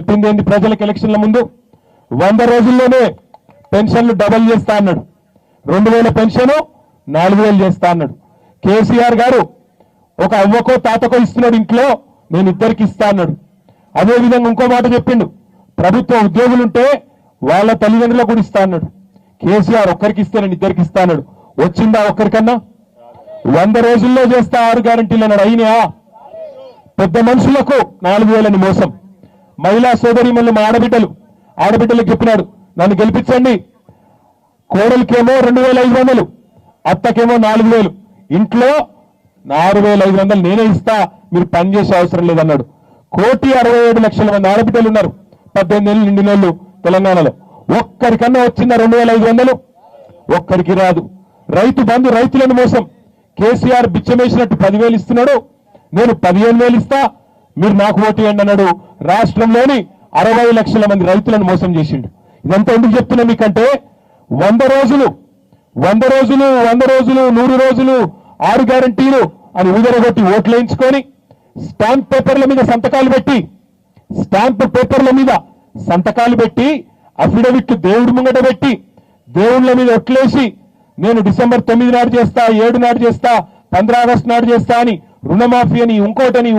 చెప్పింది ఏంది ప్రజలకు ఎలక్షన్ల ముందు 100 రోజుల్లోనే పెన్షన్లు డబల్ చేస్తా అన్నాడు 2000 పెన్షన్ 4000 చేస్తా అన్నాడు కేసీఆర్ గారు ఒక అవ్వకో తాతకో ఇస్తున్నాడు ఇంట్లో నేను ఇద్దరికి ఇస్తా అన్నాడు అదే విధంగా ఇంకో మాట చెప్పిండు ప్రభుత్వ ఉద్యోగులుంటే వాళ్ళ తల్లిదండ్రులకు కూడా ఇస్తా అన్నాడు కేసీఆర్ ఒక్కరికి ఇస్తే నేను ఇద్దరికి ఇస్తా అన్నాడు వచ్చిందా ఒక్కరికన్నా 100 రోజుల్లో చేస్తా 6 గ్యారెంటీలు అన్నాడు అయినా పెద్ద మనుషులకు 4000 మోసం మహిళా సోదరీమణులు మా ఆడబిడ్డలకు చెప్పినాడు నన్ను గెలిపించండి కోడలికేమో 2500 అత్తకేమో 4000 ఇంట్లో 6500 నేనే ఇస్తా మీరు పనిచేసే అవసరం లేదన్నాడు 1,67,00,000 మంది ఆడబిడ్డలు ఉన్నారు 18 ఏళ్ళు నిండినోళ్ళు తెలంగాణలో ఒక్కరికన్నా వచ్చిందా 2500 ఒక్కరికి రాదు రైతు బంధు రైతులను మోసం కేసీఆర్ బిచ్చమేసినట్టు 10,000 ఇస్తున్నాడు నేను 15,000 ఇస్తా మీరు నాకు ఓటు వేయండి అన్నాడు రాష్ట్రంలోని 60 లక్షల మంది రైతులను మోసం చేసిండు ఇదంతా ఎందుకు చెప్తున్నా మీకంటే 100 రోజులు 100 రోజులు 6 గ్యారెంటీలు అని ఊదరగొట్టి ఓట్లు వేయించుకొని స్టాంప్ పేపర్ల మీద సంతకాలు పెట్టి అఫిడవిట్లు దేవుడి ముంగట పెట్టి దేవుళ్ళ మీద ఒట్లేసి నేను డిసెంబర్ 9 నాడు చేస్తా 7 నాడు చేస్తా 15 ఆగస్టు నాడు చేస్తా అని రుణమాఫీ అని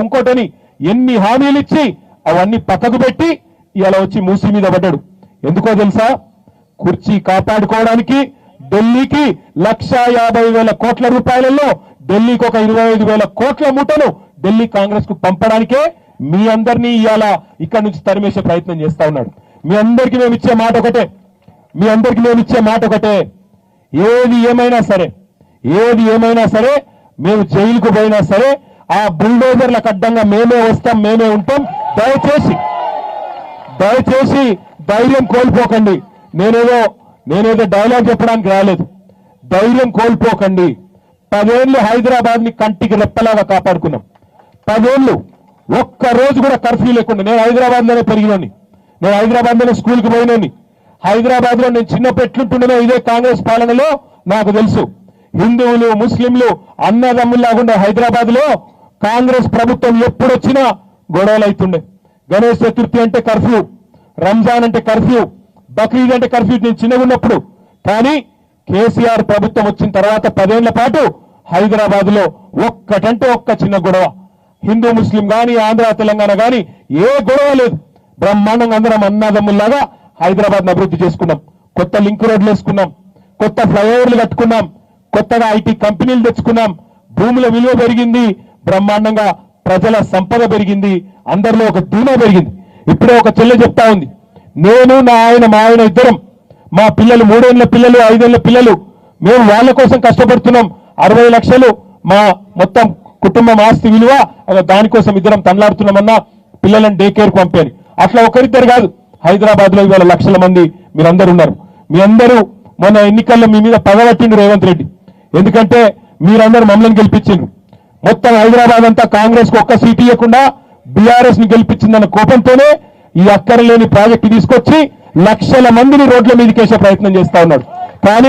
ఇంకోటని ఎన్ని హామీలు ఇచ్చి అవన్నీ పక్కకు పెట్టి ఇలా వచ్చి మూసి మీద పడ్డాడు ఎందుకో తెలుసా కుర్చీ కాపాడుకోవడానికి ఢిల్లీకి 1,50,000 కోట్ల రూపాయలలో ఢిల్లీకి ఒక 25,000 కోట్ల మూటను ఢిల్లీ కాంగ్రెస్ కు పంపడానికే మీ అందరినీ ఇవాళ ఇక్కడి నుంచి తరిమేసే ప్రయత్నం చేస్తా ఉన్నాడు మీ అందరికీ మేము ఇచ్చే మాట ఒకటే ఏది ఏమైనా సరే మేము జైలుకు పోయినా సరే ఆ బుల్డోజర్లకు అడ్డంగా మేమే వస్తాం మేమే ఉంటాం దయచేసి ధైర్యం కోల్పోకండి నేనేదో డైలాగ్ చెప్పడానికి రాలేదు ధైర్యం కోల్పోకండి 10 ఏళ్ళు హైదరాబాద్ ని కంటికి రెప్పలాగా కాపాడుకున్నాం 10 ఏళ్ళు ఒక్క రోజు కూడా కర్ఫ్యూ లేకుండా నేను హైదరాబాద్ లోనే పెరిగినోని నేను హైదరాబాద్ లోనే స్కూల్కి పోయినోని హైదరాబాద్ లో నేను చిన్నప్పుడు ఎట్లుంటుండేనో ఇదే కాంగ్రెస్ పాలనలో నాకు తెలుసు హిందువులు ముస్లింలు అన్నదమ్ముల్లాగుండే హైదరాబాద్ లో కాంగ్రెస్ ప్రభుత్వం ఎప్పుడొచ్చినా గొడవలు అవుతుండే గణేష్ చతుర్థి అంటే కర్ఫ్యూ రంజాన్ అంటే కర్ఫ్యూ బక్రీద్ అంటే కర్ఫ్యూ నేను చిన్నగా ఉన్నప్పుడు కానీ కేసీఆర్ ప్రభుత్వం వచ్చిన తర్వాత 10 ఏళ్ల పాటు హైదరాబాద్ లో ఒక్కటంటే ఒక్క చిన్న గొడవ హిందూ ముస్లిం గాని ఆంధ్ర తెలంగాణ గాని ఏ గొడవ లేదు బ్రహ్మాండంగా అందరం అన్నదమ్ముల్లాగా హైదరాబాద్ అభివృద్ధి చేసుకున్నాం కొత్త లింక్ రోడ్లు వేసుకున్నాం కొత్త ఫ్లైఓవర్లు కట్టుకున్నాం కొత్తగా ఐటీ కంపెనీలు తెచ్చుకున్నాం భూముల విలువ పెరిగింది బ్రహ్మాండంగా ప్రజల సంపద పెరిగింది అందరిలో ఒక ధీమా పెరిగింది ఇప్పుడే ఒక చెల్లె చెప్తా ఉంది నేను మా ఆయన ఇద్దరం మా పిల్లలు 3 ఏళ్ల పిల్లలు 5 ఏళ్ల పిల్లలు మేము వాళ్ళ కోసం కష్టపడుతున్నాం 60 లక్షలు మా మొత్తం కుటుంబం ఆస్తి విలువ దానికోసం ఇద్దరం తనలాడుతున్నామన్నా పిల్లలను డే కేర్ కు పంపాను అట్లా ఒకరిద్దరు కాదు హైదరాబాద్ లో ఇవాళ లక్షల మంది మీరందరూ ఉన్నారు మీ అందరూ మొన్న ఎన్నికల్లో మీ మీద పగబట్టిండు రేవంత్ రెడ్డి ఎందుకంటే మీరందరూ మమ్మల్ని గెలిపించిండ్రు మొత్తం హైదరాబాద్ అంతా కాంగ్రెస్ కు ఒక్క సీటు ఇవ్వకుండా బీఆర్ఎస్ ని గెలిపించిందన్న కోపంతోనే ఈ అక్కరలేని ప్రాజెక్టు తీసుకొచ్చి లక్షల మందిని రోడ్ల మీదకేసే ప్రయత్నం చేస్తా ఉన్నాడు కానీ